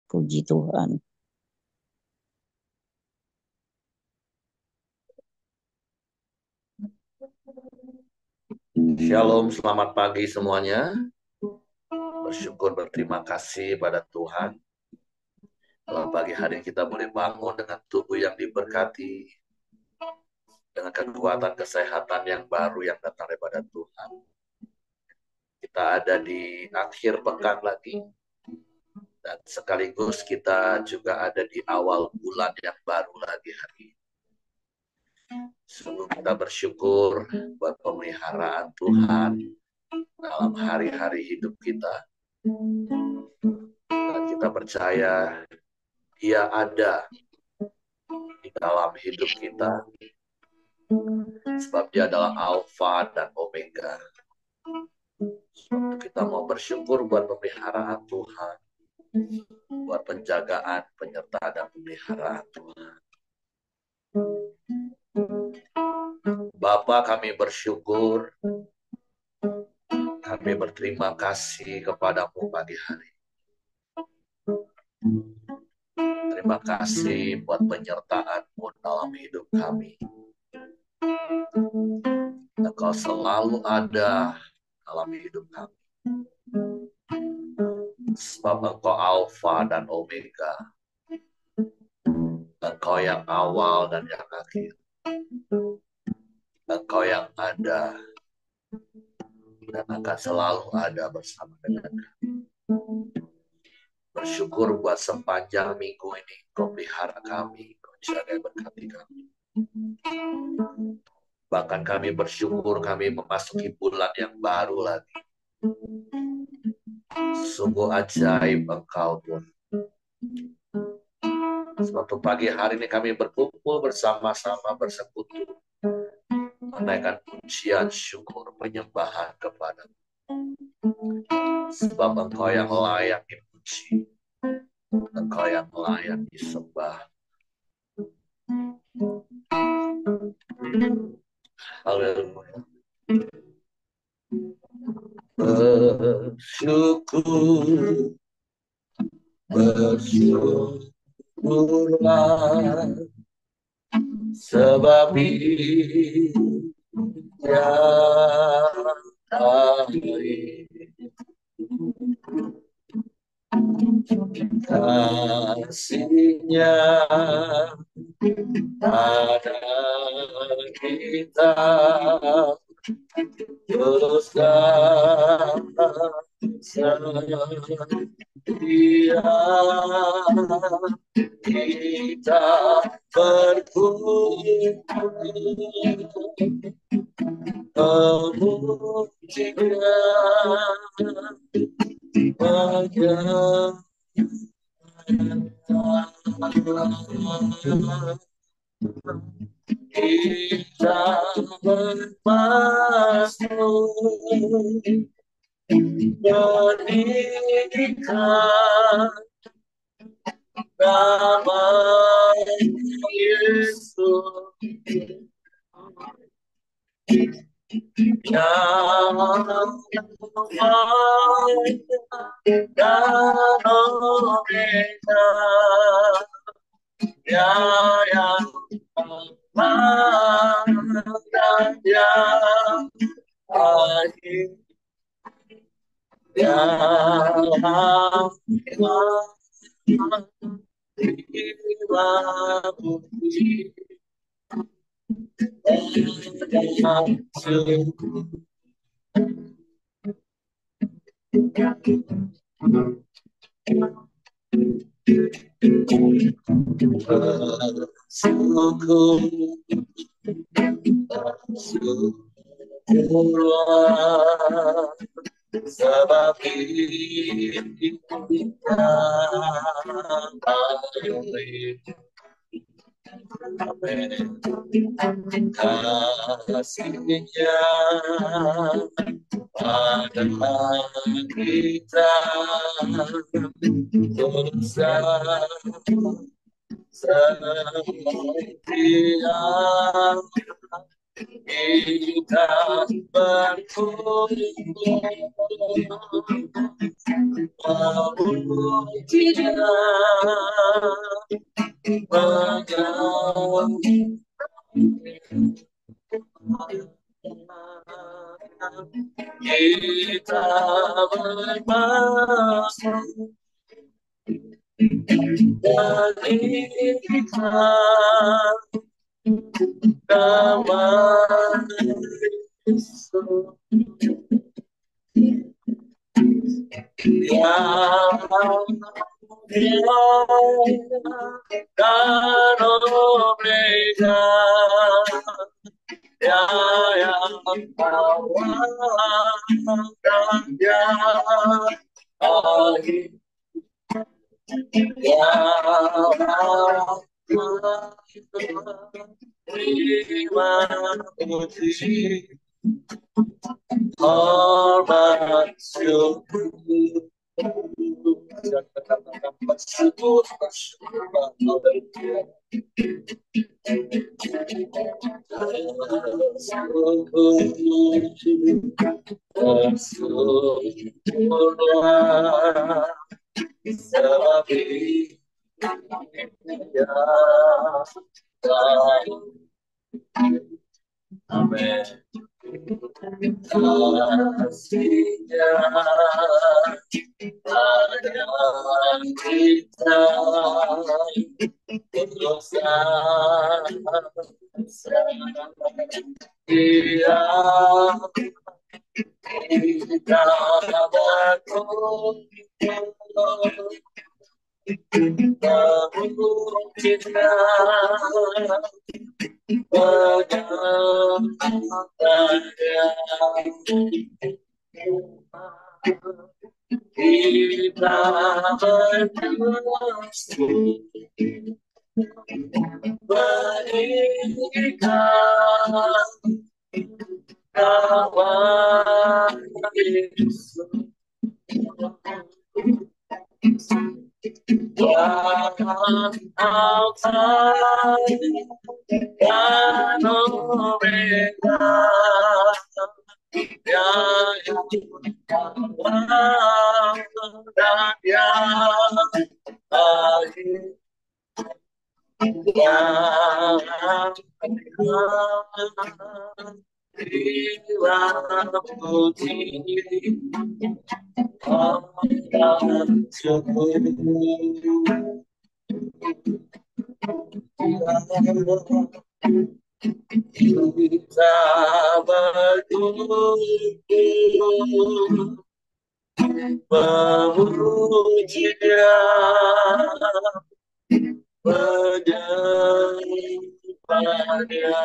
Puji Tuhan. Shalom, selamat pagi semuanya. Bersyukur, berterima kasih pada Tuhan. Kalau pagi hari kita boleh bangun dengan tubuh yang diberkati, dengan kekuatan kesehatan yang baru yang datang daripada Tuhan. Kita ada di akhir pekan lagi, dan sekaligus kita juga ada di awal bulan yang baru lagi hari ini. Sungguh kita bersyukur buat pemeliharaan Tuhan dalam hari-hari hidup kita. Dan kita percaya Dia ada di dalam hidup kita, sebab Dia adalah Alfa dan Omega. Sebab kita mau bersyukur buat pemeliharaan Tuhan, buat penjagaan, penyertaan, dan pemeliharaan Tuhan. Bapa, kami bersyukur, kami berterima kasih kepadamu pagi hari. Terima kasih buat penyertaan-Mu dalam hidup kami. Engkau selalu ada dalam hidup kami. Sebab Engkau Alfa dan Omega. Engkau yang awal dan yang akhir. Engkau yang ada dan akan selalu ada bersama dengan kami. Bersyukur buat sepanjang minggu ini Kau pelihara kami, Kau jaga berkati kami. Bahkan kami bersyukur kami memasuki bulan yang baru lagi. Sungguh ajaib Engkau Tuhan. Sebab pagi hari ini kami berkumpul bersama-sama bersekutu, menaikkan pujian, syukur, penyembahan kepada-Mu. Sebab Engkau yang layak dipuji, Engkau yang layak disembah. Haleluya. Bersyukur, bersyukurlah, sebab Dia baik. Kasih-Nya pada kita teruskan setia, kita berkumpul memujikan kita bermasmur meninggikan nama Yesus yang Alfa dan Omega, Dia yang pertama dan yang akhir, dalam puji dan syukur. Bersyukurlah, sebab Dia baik. Kasih-Nya pada kita teruskan setia, kita berkumpul memuji Dia, kita bermasuk berikan damai Yesus yang dan Omega, ya yang awal dan yang akhir, ya terima puji hormat syukur. Bersyukur, bersyukurlah selagi Dia. Amin. Kasihnya ada kita dosa Dia kita berkumpul kita kita bermasuk berikan kawan Yesus yang Alfa dan Omega, ya yang awal dan yang akhir, yang terima puji hormat syukur. Kita berkumpul memuji Dia, menyembah Dia.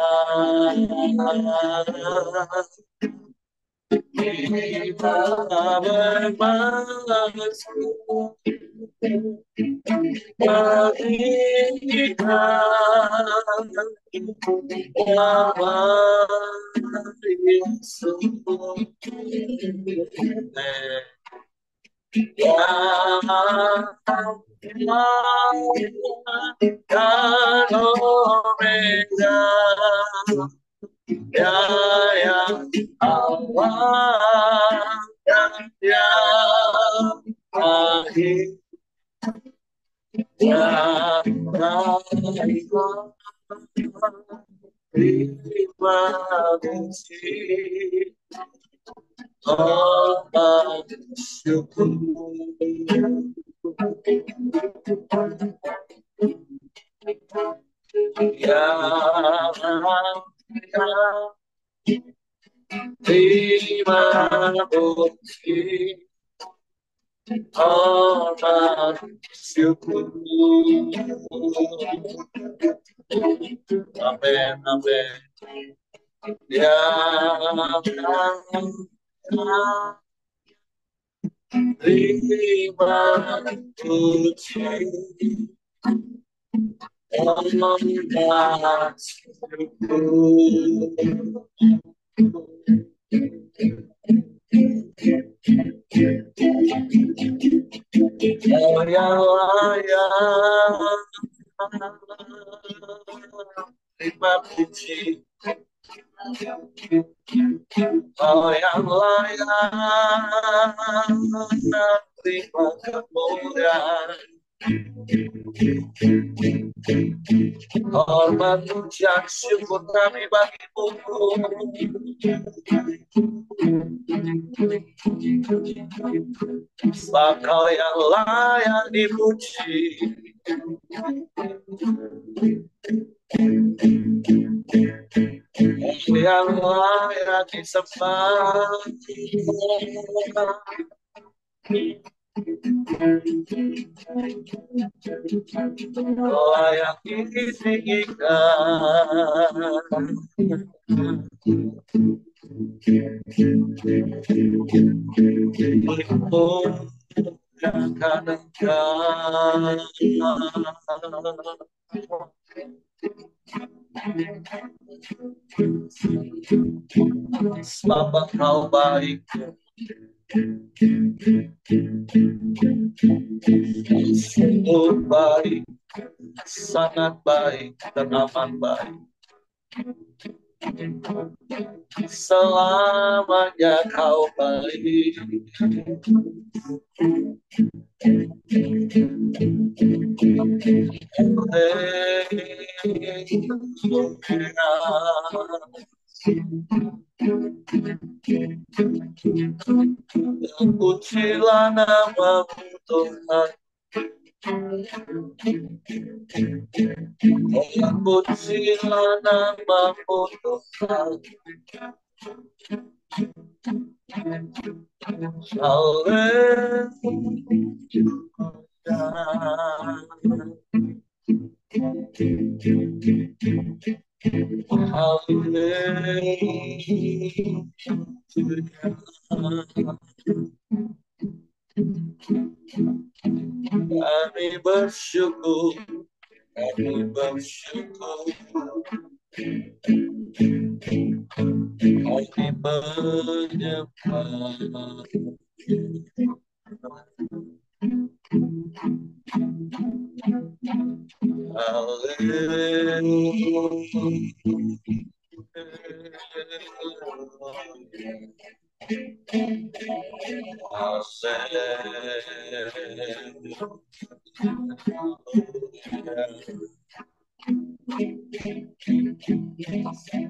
Kita bermasuk berikan damai Yesus yang dan Omega, ya yang awal dan yang akhir, ya terima kasih hormat syukur. Ya terima puji hormat syukur. Amin, amin. Ya terima puji hormat syukur. Ya terima puji Kau yang layak terima kemuliaan, hormat pujian syukur kami bagimu. Sebab kau yang layak dipuji, yang layak disembah, layak ditinggikan. Muliakan Engkau, sebab Engkau baik, sungguh baik, sangat baik dan amat baik. Selamanya kau baik. Pujilah namamu Tuhan, pujilah namamu Tuhan. Kami bersyukur, kami bersyukur, kami menyembah.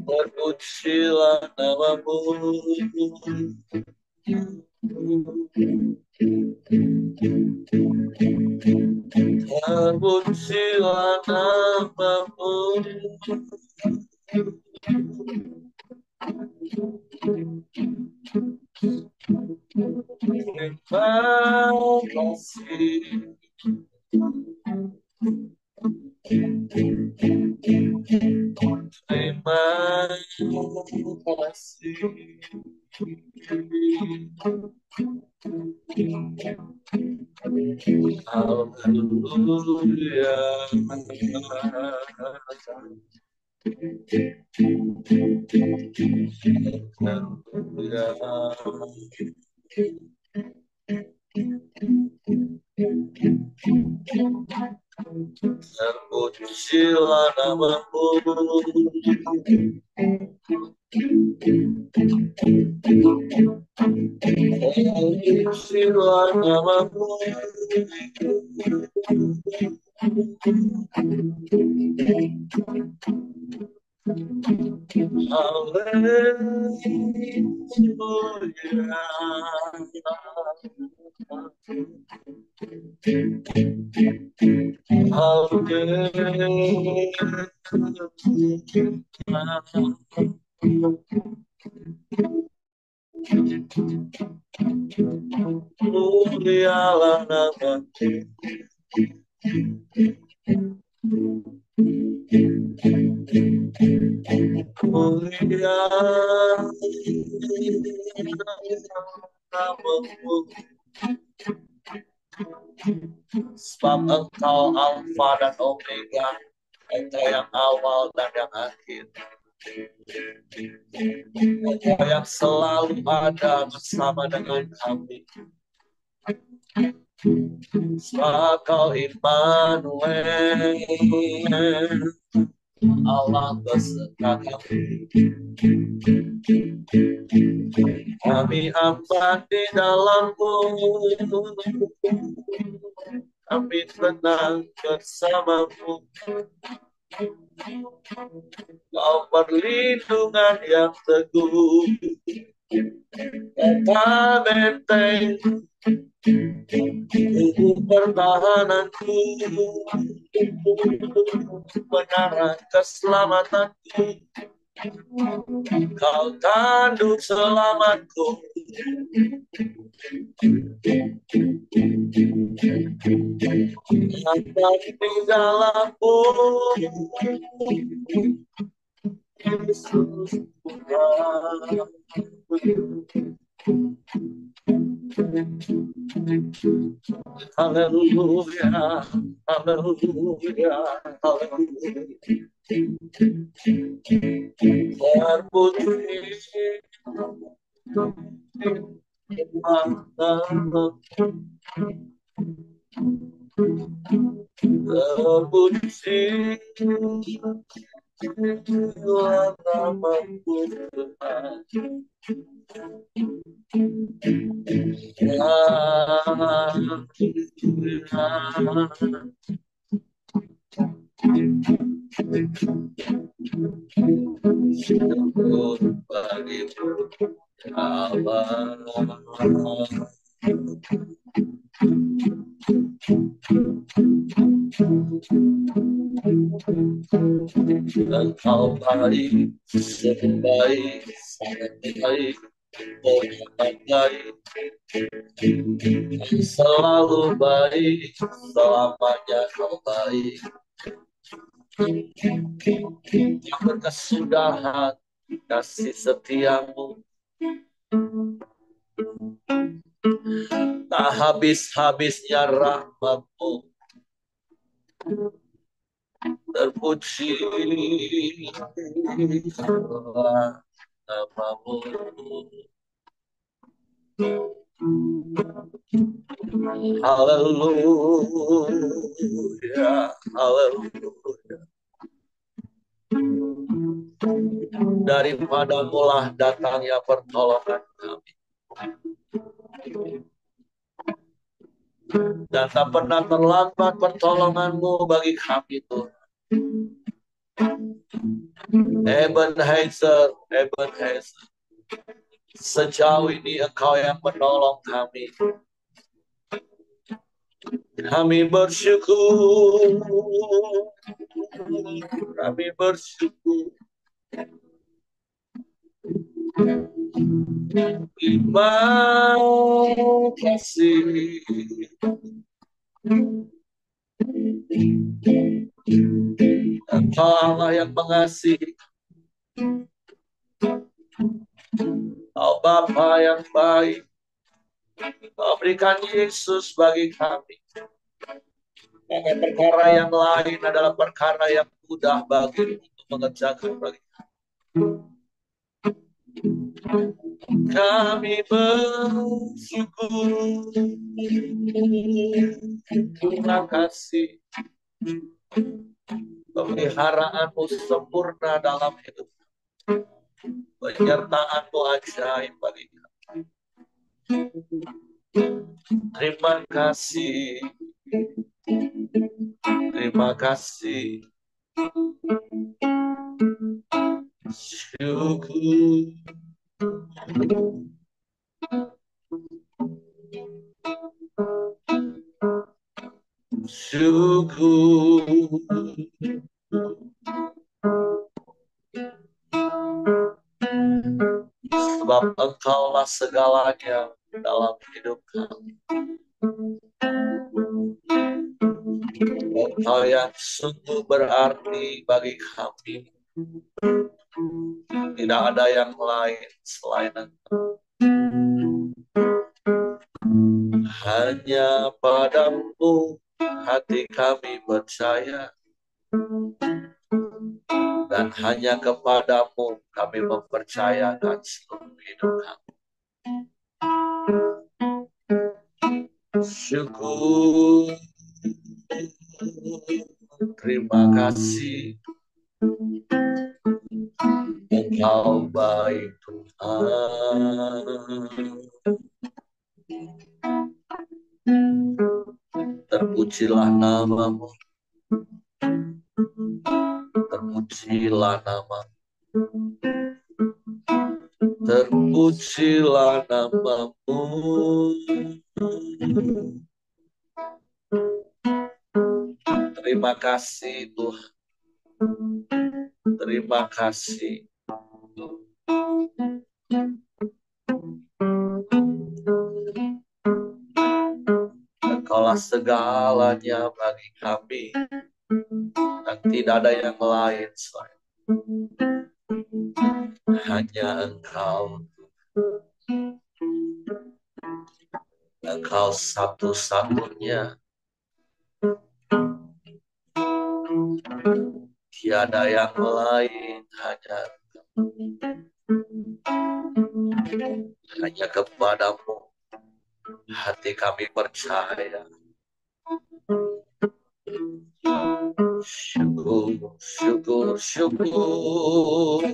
Terpujilah namamu, terpujilah namamu. Terima kasih. Terima kasih. Haleluya. Terpujilah namamu, terpujilah namamu. Mulialah namamu, mulia namamu, sebab Engkau Alfa dan Omega, Engkau yang awal dan yang akhir, Engkau yang selalu ada bersama dengan kami. Sebab Kau Immanuel, Allah beserta kami. Kami aman di dalam-Mu, kami tenang bersama-Mu. Kau perlindungan yang teguh, kata benteng tubuh pertahananku, menara keselamatanku. Kau tanduk selamatku, aman di dalam-Mu, Yesus Tuhan. Haleluya, haleluya, haleluya. Terpuji terpuji namamu Tuhan. Syukur bagimu Allah. Engkau baik, sebaik, sangat baik, sangat baik, selalu baik, selamanya kau baik. Yang berkesudahan kasih setiamu, tak habis-habisnya rahmatmu. Terpuji namamu. Haleluya, haleluya. Daripada mulah datangnya pertolongan kami, dan tak pernah terlambat pertolongan-Mu bagi kami Tuhan. Ebenezer, Ebenezer, sejauh ini Engkau yang menolong kami. Kami bersyukur, kami bersyukur. Terima kasih. Engkau Allah yang mengasihi, Kau Bapa yang baik. Kau berikan Yesus bagi kami. Karena perkara yang lain adalah perkara yang mudah bagi untuk mengerjakan bagi kami. Bersyukur, terima kasih. Pemeliharaan-Mu sempurna dalam hidup, penyertaan-Mu ajaib bagi kami. Terima kasih, terima kasih. Syukur, syukur. Sebab Engkaulah segalanya dalam hidup kami. Engkau yang sungguh berarti bagi kami. Tidak ada yang lain selain Engkau. Hanya padamu hati kami percaya, dan hanya kepadamu kami mempercayakan seluruh hidup kami. Syukur, terima kasih. Engkau baik Tuhan. Terpujilah namamu, terpujilah namamu, terpujilah namamu. Terima kasih Tuhan, terima kasih. Engkaulah segalanya bagi kami, dan tidak ada yang lain selain hanya Engkau. Engkau satu-satunya, tiada yang lain, hanya kepadamu hati kami percaya. Syukur, syukur, syukur.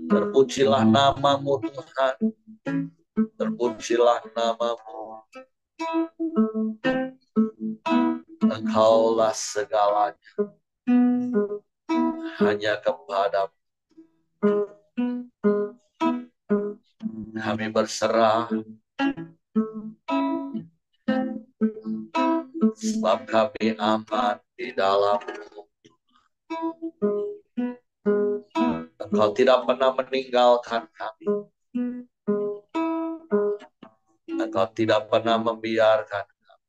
Terpujilah namamu Tuhan, terpujilah namamu. Engkaulah segalanya, hanya kepadamu kami berserah, sebab kami aman di dalam-Mu. Engkau tidak pernah meninggalkan kami. Engkau tidak pernah membiarkan kami.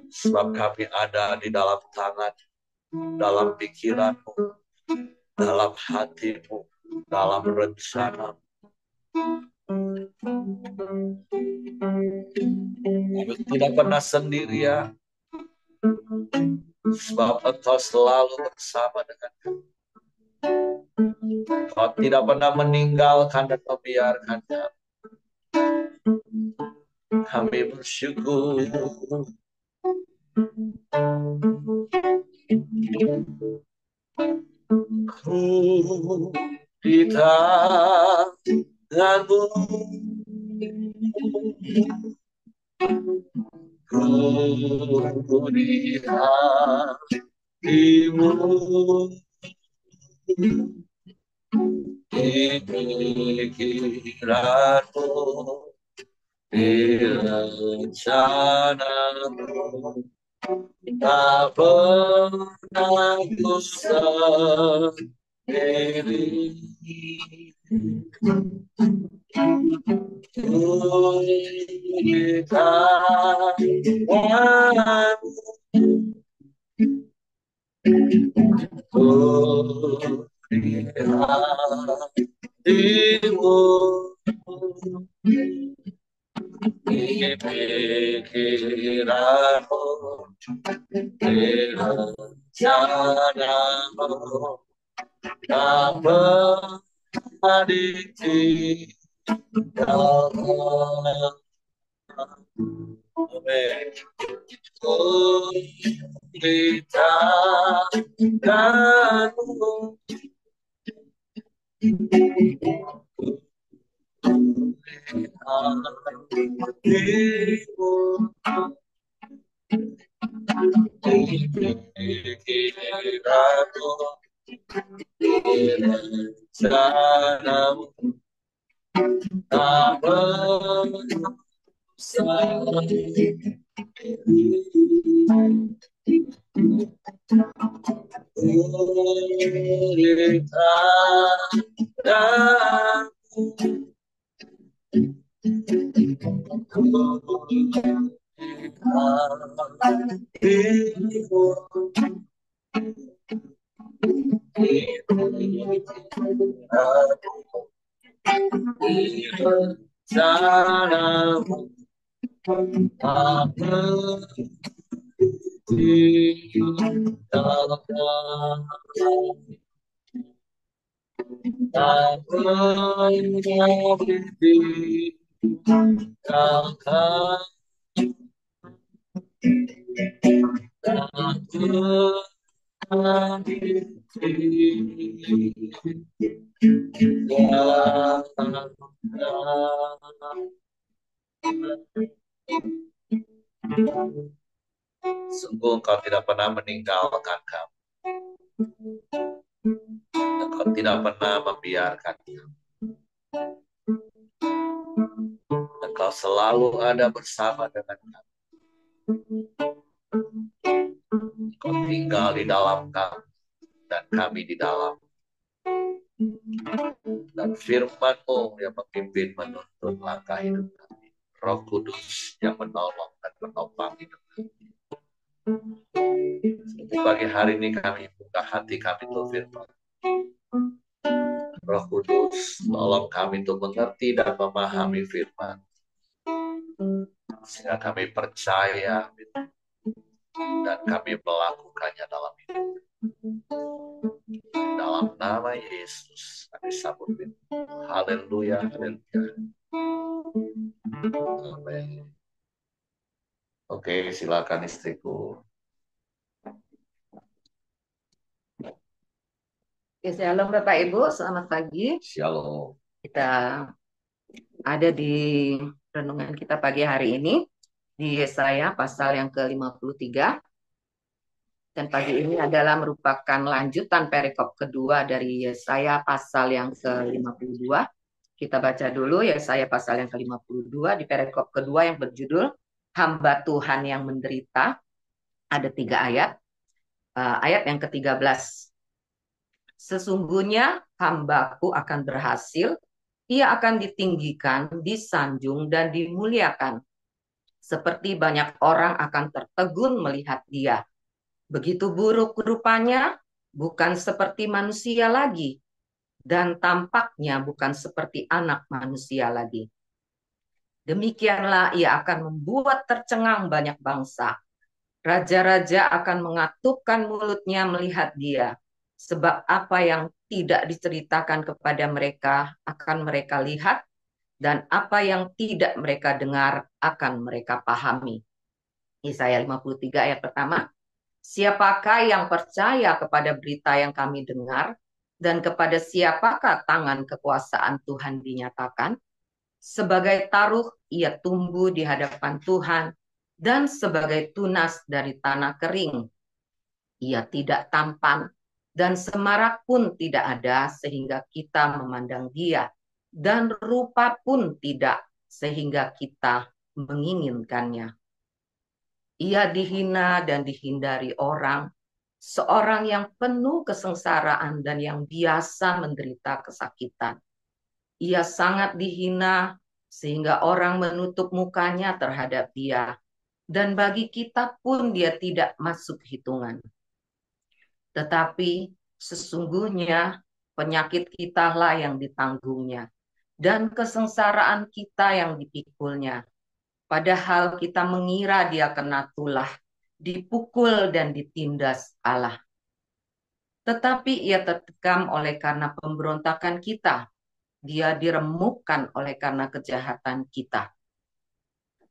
Sebab kami ada di dalam tangan, dalam pikiran-Mu, dalam hati-Mu, dalam rencana. Kami tidak pernah sendirian, sebab Engkau selalu bersama dengan kami. Engkau tidak pernah meninggalkan dan membiarkan kami. Kami bersyukur. Ku di tangan-Mu, ku di hati-Mu, di pikiran-Mu, di rencana-Mu. Tak pernah ku sendiri. Ku di tangan-Mu, ku di hati-Mu, di pikiran-Mu, di rencana-Mu. Tak pernah ditinggalkan. Amin. Ku di tangan-Mu, hati-Mu, di pikiran-Mu, di rencana-Mu. Tak pernah sendiri. Sungguh Engkau tidak pernah meninggalkan kami. Engkau tidak pernah membiarkan kami. Engkau selalu ada bersama dengan kami. Engkau tinggal di dalam kami dan kami di dalam. Dan firman-Mu yang memimpin menuntun langkah hidup kami. Roh Kudus yang menolong dan menopang hidup kami. Pagi hari ini kami buka hati kami untuk firman. Roh Kudus, tolong kami untuk mengerti dan memahami firman. Sehingga kami percaya dan kami melakukannya dalam hidup. Dalam nama Yesus kami sambut firman. Haleluya, haleluya. Amin. Oke, silakan istriku. Shalom Bapak Ibu, selamat pagi. Shalom. Kita ada di renungan kita pagi hari ini di Yesaya pasal yang ke-53. Dan pagi ini adalah merupakan lanjutan perikop kedua dari Yesaya pasal yang ke-52. Kita baca dulu Yesaya pasal yang ke-52 di perikop kedua yang berjudul Hamba Tuhan yang menderita. Ada 3 ayat. Ayat yang ke-13. Sesungguhnya hambaku akan berhasil, ia akan ditinggikan, disanjung, dan dimuliakan. Seperti banyak orang akan tertegun melihat dia. Begitu buruk rupanya, bukan seperti manusia lagi, dan tampaknya bukan seperti anak manusia lagi. Demikianlah ia akan membuat tercengang banyak bangsa. Raja-raja akan mengatupkan mulutnya melihat dia. Sebab apa yang tidak diceritakan kepada mereka akan mereka lihat, dan apa yang tidak mereka dengar akan mereka pahami. Yesaya 53 ayat pertama. Siapakah yang percaya kepada berita yang kami dengar, dan kepada siapakah tangan kekuasaan Tuhan dinyatakan? Sebagai taruh ia tumbuh di hadapan Tuhan, dan sebagai tunas dari tanah kering. Ia tidak tampan, dan semarak pun tidak ada sehingga kita memandang dia, dan rupa pun tidak sehingga kita menginginkannya. Ia dihina dan dihindari orang, seorang yang penuh kesengsaraan dan yang biasa menderita kesakitan. Ia sangat dihina sehingga orang menutup mukanya terhadap dia, dan bagi kita pun dia tidak masuk hitungan. Tetapi sesungguhnya penyakit kitalah yang ditanggungnya, dan kesengsaraan kita yang dipikulnya. Padahal kita mengira dia kena tulah, dipukul dan ditindas Allah. Tetapi ia tertekam oleh karena pemberontakan kita. Dia diremukkan oleh karena kejahatan kita.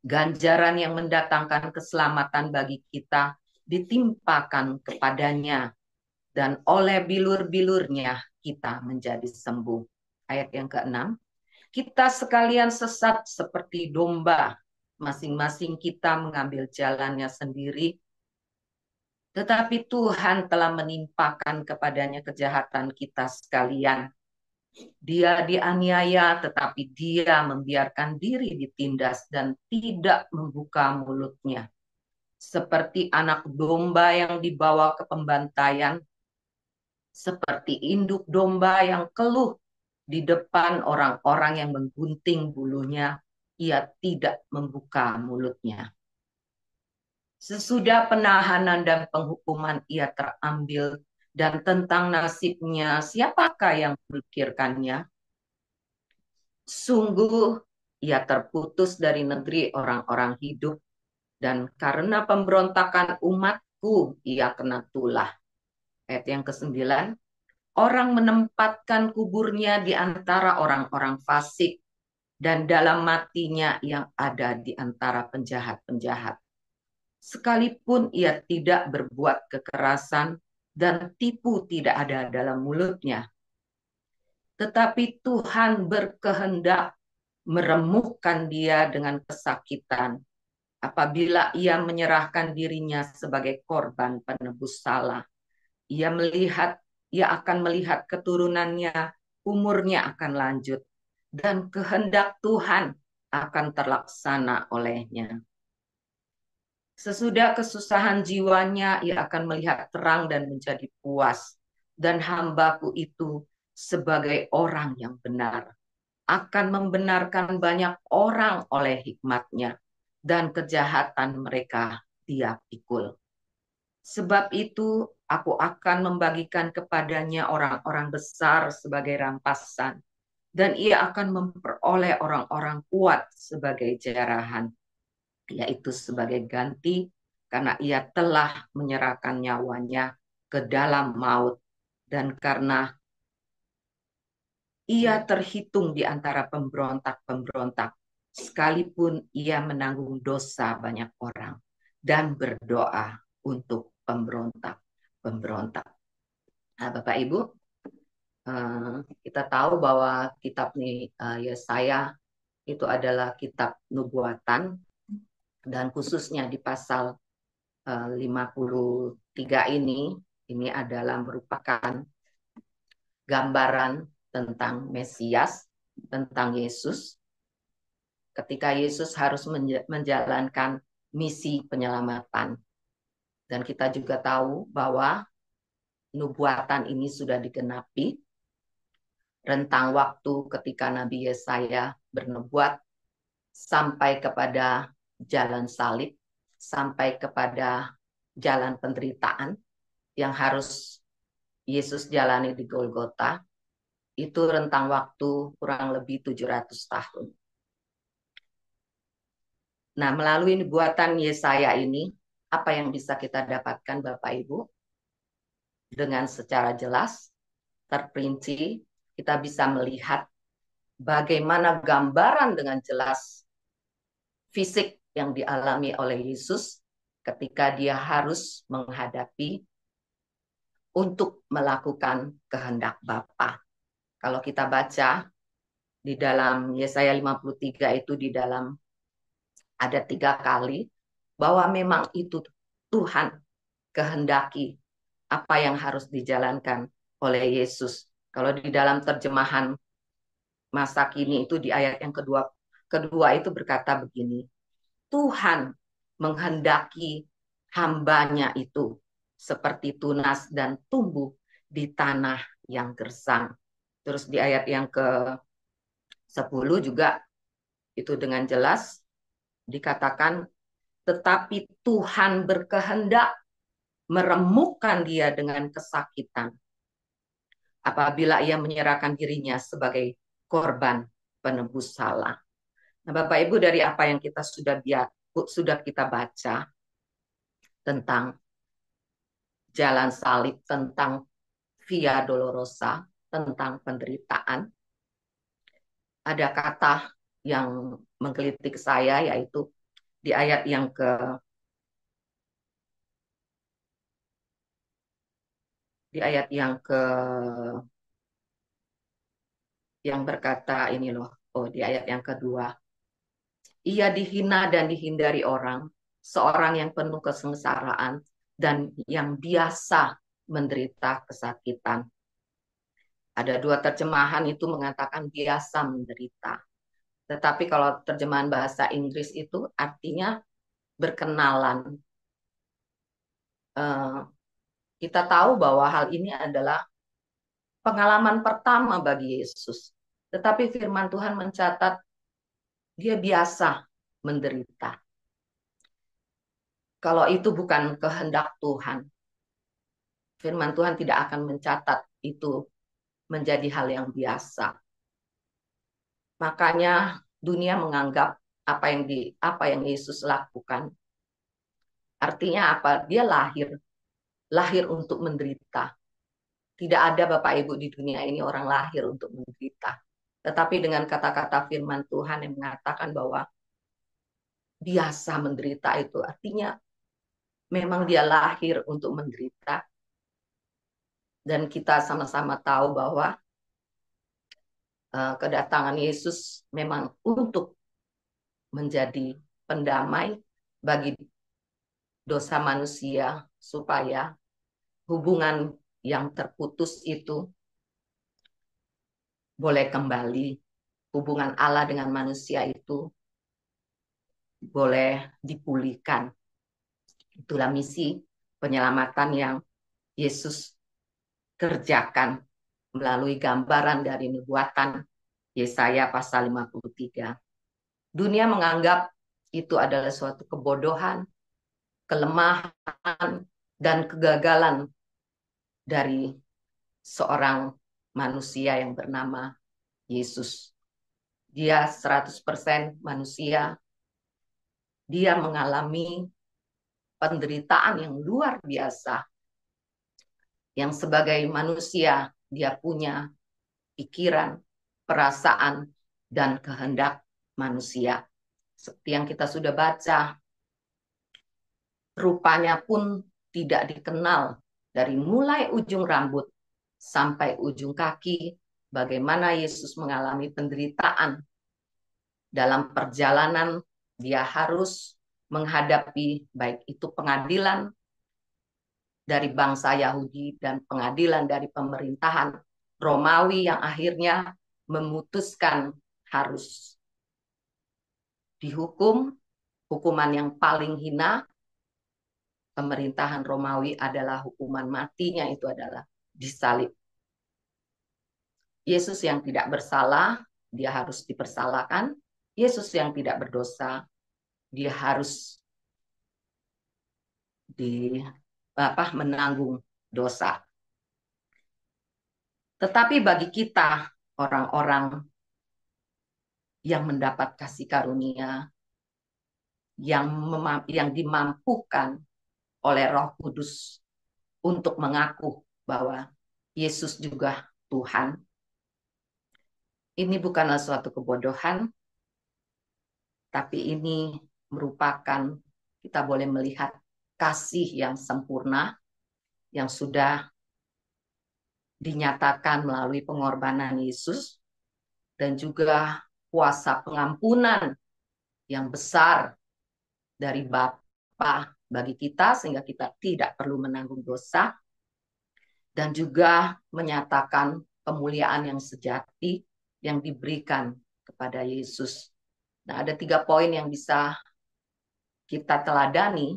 Ganjaran yang mendatangkan keselamatan bagi kita ditimpakan kepadanya, dan oleh bilur-bilurnya kita menjadi sembuh. Ayat yang ke-6. Kita sekalian sesat seperti domba, masing-masing kita mengambil jalannya sendiri. Tetapi Tuhan telah menimpakan kepadanya kejahatan kita sekalian. Dia dianiaya, tetapi dia membiarkan diri ditindas dan tidak membuka mulutnya. Seperti anak domba yang dibawa ke pembantaian, seperti induk domba yang keluh di depan orang-orang yang menggunting bulunya, ia tidak membuka mulutnya. Sesudah penahanan dan penghukuman ia terambil, dan tentang nasibnya siapakah yang memikirkannya? Sungguh ia terputus dari negeri orang-orang hidup, dan karena pemberontakan umatku ia kena tulah. Ayat yang ke-9. Orang menempatkan kuburnya di antara orang-orang fasik, dan dalam matinya yang ada di antara penjahat-penjahat. sekalipun ia tidak berbuat kekerasan dan tipu tidak ada dalam mulutnya. Tetapi Tuhan berkehendak meremukkan dia dengan kesakitan apabila ia menyerahkan dirinya sebagai korban penebus salah. Ia akan melihat keturunannya, umurnya akan lanjut, dan kehendak Tuhan akan terlaksana olehnya. Sesudah kesusahan jiwanya, ia akan melihat terang dan menjadi puas. Dan hambaku itu sebagai orang yang benar akan membenarkan banyak orang oleh hikmatnya, dan kejahatan mereka dia pikul. Sebab itu aku akan membagikan kepadanya orang-orang besar sebagai rampasan, dan ia akan memperoleh orang-orang kuat sebagai jarahan, yaitu sebagai ganti karena ia telah menyerahkan nyawanya ke dalam maut, dan karena ia terhitung di antara pemberontak-pemberontak, sekalipun ia menanggung dosa banyak orang dan berdoa untuk pemberontak-pemberontak. Nah, Bapak Ibu, kita tahu bahwa kitab Yesaya itu adalah kitab nubuatan, dan khususnya di pasal 53 ini adalah merupakan gambaran tentang Mesias, tentang Yesus, ketika Yesus harus menjalankan misi penyelamatan. Dan kita juga tahu bahwa nubuatan ini sudah digenapi, rentang waktu ketika Nabi Yesaya bernubuat sampai kepada jalan salib, sampai kepada jalan penderitaan yang harus Yesus jalani di Golgota, itu rentang waktu kurang lebih 700 tahun. Nah, melalui nubuatan Yesaya ini, apa yang bisa kita dapatkan Bapak Ibu? Dengan secara jelas, terperinci, kita bisa melihat bagaimana gambaran dengan jelas fisik yang dialami oleh Yesus ketika dia harus menghadapi untuk melakukan kehendak Bapa. Kalau kita baca di dalam Yesaya 53 itu di dalam ada 3 kali bahwa memang itu Tuhan kehendaki apa yang harus dijalankan oleh Yesus. Kalau di dalam terjemahan masa kini itu di ayat yang kedua itu berkata begini, Tuhan menghendaki hambanya itu seperti tunas dan tumbuh di tanah yang gersang. Terus di ayat yang ke-10 juga itu dengan jelas dikatakan, tetapi Tuhan berkehendak meremukkan dia dengan kesakitan apabila ia menyerahkan dirinya sebagai korban penebus salah. Nah, Bapak Ibu, dari apa yang kita sudah kita baca tentang jalan salib, tentang Via Dolorosa, tentang penderitaan, ada kata yang menggelitik saya, yaitu di ayat yang yang berkata ini loh, di ayat yang kedua, ia dihina dan dihindari orang, seorang yang penuh kesengsaraan dan yang biasa menderita kesakitan. Ada 2 terjemahan itu mengatakan biasa menderita. Tetapi kalau terjemahan bahasa Inggris itu artinya berkenalan. Kita tahu bahwa hal ini adalah pengalaman pertama bagi Yesus. Tetapi firman Tuhan mencatat dia biasa menderita. Kalau itu bukan kehendak Tuhan, firman Tuhan tidak akan mencatat itu menjadi hal yang biasa. Makanya dunia menganggap apa yang Yesus lakukan. Artinya apa? Dia lahir untuk menderita. Tidak ada Bapak Ibu di dunia ini orang lahir untuk menderita. Tetapi dengan kata-kata firman Tuhan yang mengatakan bahwa biasa menderita itu artinya memang dia lahir untuk menderita. Dan kita sama-sama tahu bahwa kedatangan Yesus memang untuk menjadi pendamai bagi dosa manusia, supaya hubungan yang terputus itu boleh kembali. Hubungan Allah dengan manusia itu boleh dipulihkan. Itulah misi penyelamatan yang Yesus kerjakan melalui gambaran dari nubuatan Yesaya pasal 53. Dunia menganggap itu adalah suatu kebodohan, kelemahan, dan kegagalan dari seorang manusia yang bernama Yesus. Dia 100% manusia. Dia mengalami penderitaan yang luar biasa. Yang sebagai manusia, dia punya pikiran, perasaan, dan kehendak manusia. Seperti yang kita sudah baca, rupanya pun tidak dikenal dari mulai ujung rambut sampai ujung kaki, bagaimana Yesus mengalami penderitaan. Dalam perjalanan, dia harus menghadapi baik itu pengadilan dari bangsa Yahudi dan pengadilan dari pemerintahan Romawi yang akhirnya memutuskan harus dihukum. Hukuman yang paling hina pemerintahan Romawi adalah hukuman matinya, itu adalah disalib. Yesus yang tidak bersalah, dia harus dipersalahkan. Yesus yang tidak berdosa, dia harus menanggung dosa. Tetapi bagi kita, orang-orang yang mendapat kasih karunia, yang dimampukan oleh Roh Kudus untuk mengaku bahwa Yesus juga Tuhan, ini bukanlah suatu kebodohan, tapi ini merupakan, kita boleh melihat kasih yang sempurna yang sudah dinyatakan melalui pengorbanan Yesus, dan juga kuasa pengampunan yang besar dari Bapa bagi kita sehingga kita tidak perlu menanggung dosa, dan juga menyatakan kemuliaan yang sejati yang diberikan kepada Yesus. Nah, ada 3 poin yang bisa kita teladani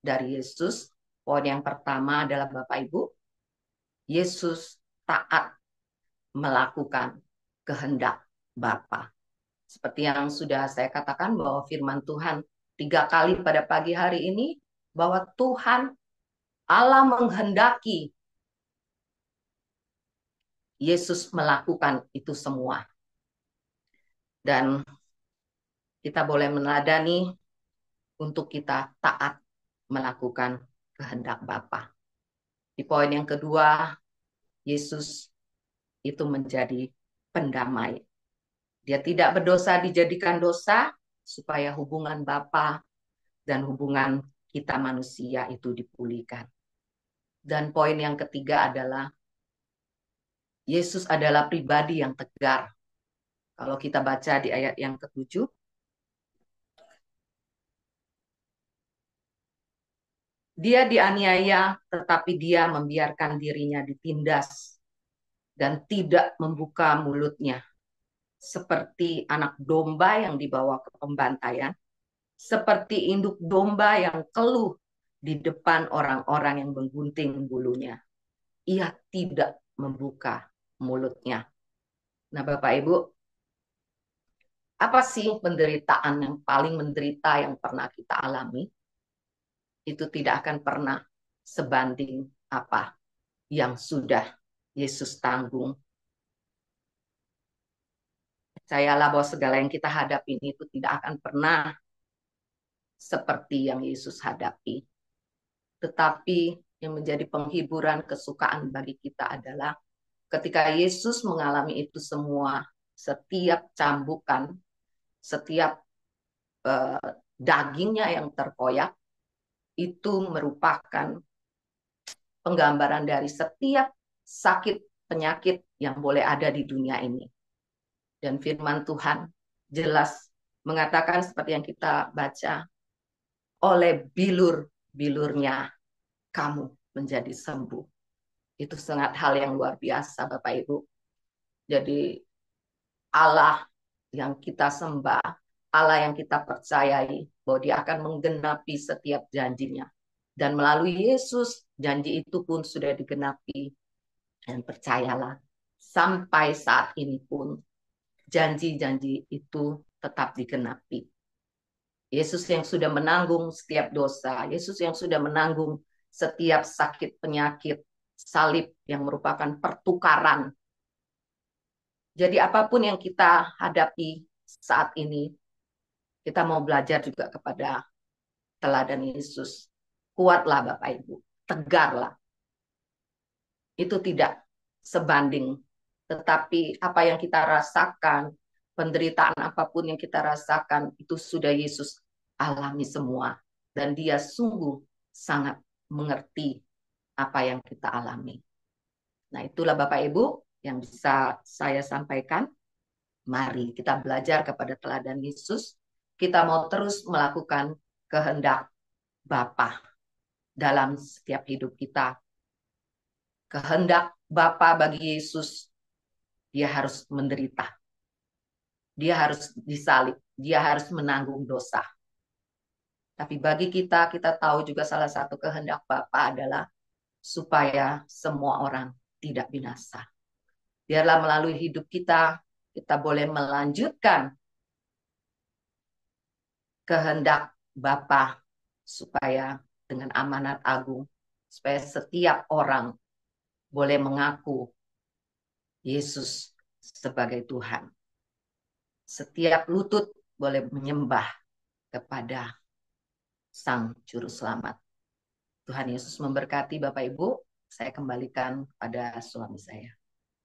dari Yesus. Poin yang pertama adalah Bapak Ibu, Yesus taat melakukan kehendak Bapa. Seperti yang sudah saya katakan bahwa firman Tuhan 3 kali pada pagi hari ini, bahwa Tuhan Allah menghendaki Yesus melakukan itu semua. Dan kita boleh meneladani untuk kita taat melakukan kehendak Bapa. Di poin yang kedua, Yesus itu menjadi pendamai. Dia tidak berdosa dijadikan dosa, supaya hubungan Bapa dan hubungan kita manusia itu dipulihkan. Dan poin yang ketiga adalah Yesus adalah pribadi yang tegar. Kalau kita baca di ayat yang ke-7, dia dianiaya, tetapi dia membiarkan dirinya ditindas dan tidak membuka mulutnya. Seperti anak domba yang dibawa ke pembantaian, seperti induk domba yang keluh di depan orang-orang yang menggunting bulunya. Ia tidak membuka mulutnya. Nah, Bapak Ibu, apa sih penderitaan yang paling menderita yang pernah kita alami? Itu tidak akan pernah sebanding apa yang sudah Yesus tanggung. Percayalah bahwa segala yang kita hadapi itu tidak akan pernah seperti yang Yesus hadapi. Tetapi yang menjadi penghiburan kesukaan bagi kita adalah ketika Yesus mengalami itu semua, setiap cambukan, setiap dagingnya yang terkoyak, itu merupakan penggambaran dari setiap sakit penyakit yang boleh ada di dunia ini. Dan firman Tuhan jelas mengatakan seperti yang kita baca, oleh bilur-bilurnya kamu menjadi sembuh. Itu sangat hal yang luar biasa Bapak Ibu. Jadi Allah yang kita sembah, Allah yang kita percayai bahwa dia akan menggenapi setiap janjinya. Dan melalui Yesus, janji itu pun sudah digenapi. Dan percayalah, sampai saat ini pun janji-janji itu tetap digenapi. Yesus yang sudah menanggung setiap dosa, Yesus yang sudah menanggung setiap sakit penyakit, salib yang merupakan pertukaran. Jadi apapun yang kita hadapi saat ini, kita mau belajar juga kepada teladan Yesus. Kuatlah Bapak Ibu, tegarlah. Itu tidak sebanding. Tetapi apa yang kita rasakan, penderitaan apapun yang kita rasakan, itu sudah Yesus alami semua. Dan dia sungguh sangat mengerti apa yang kita alami. Nah itulah Bapak Ibu yang bisa saya sampaikan. Mari kita belajar kepada teladan Yesus. Kita mau terus melakukan kehendak Bapa dalam setiap hidup kita. Kehendak Bapa bagi Yesus, dia harus menderita. Dia harus disalib. Dia harus menanggung dosa. Tapi bagi kita, kita tahu juga salah satu kehendak Bapa adalah supaya semua orang tidak binasa. Biarlah melalui hidup kita, kita boleh melanjutkan kehendak Bapa supaya dengan amanat agung, supaya setiap orang boleh mengaku Yesus sebagai Tuhan. Setiap lutut boleh menyembah kepada Sang Juru Selamat. Tuhan Yesus memberkati Bapak Ibu. Saya kembalikan pada suami saya.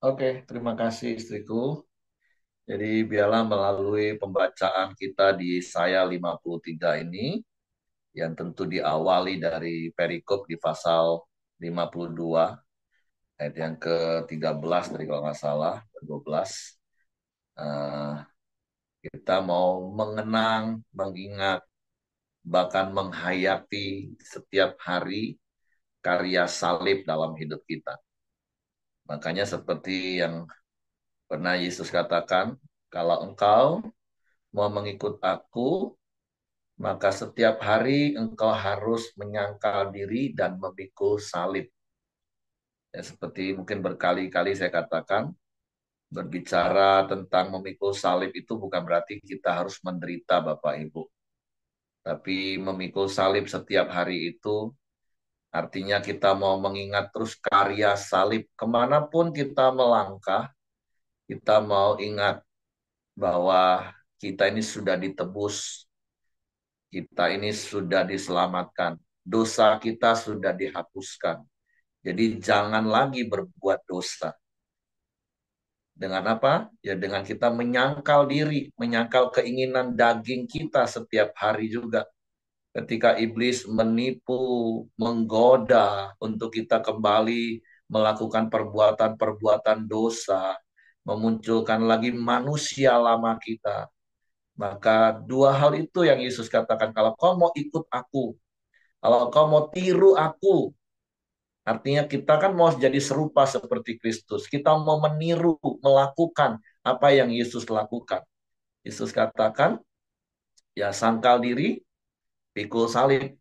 Oke, terima kasih istriku. Jadi biarlah melalui pembacaan kita di Yesaya 53 ini, yang tentu diawali dari perikop di pasal 52, ayat yang ke-13 dari kalau nggak salah, 12. Kita mau mengenang, mengingat, bahkan menghayati setiap hari karya salib dalam hidup kita. Makanya seperti yang pernah Yesus katakan, kalau engkau mau mengikut aku, maka setiap hari engkau harus menyangkal diri dan memikul salib. Ya, seperti mungkin berkali-kali saya katakan, berbicara tentang memikul salib itu bukan berarti kita harus menderita Bapak Ibu. Tapi memikul salib setiap hari itu artinya kita mau mengingat terus karya salib. Kemanapun kita melangkah, kita mau ingat bahwa kita ini sudah ditebus. Kita ini sudah diselamatkan. Dosa kita sudah dihapuskan. Jadi jangan lagi berbuat dosa. Dengan apa? Ya dengan kita menyangkal diri, menyangkal keinginan daging kita setiap hari juga. Ketika iblis menipu, menggoda untuk kita kembali melakukan perbuatan-perbuatan dosa, memunculkan lagi manusia lama kita. Maka dua hal itu yang Yesus katakan, kalau kau mau ikut aku, kalau kau mau tiru aku, artinya kita kan mau jadi serupa seperti Kristus. Kita mau meniru, melakukan apa yang Yesus lakukan. Yesus katakan, ya sangkal diri, pikul salib.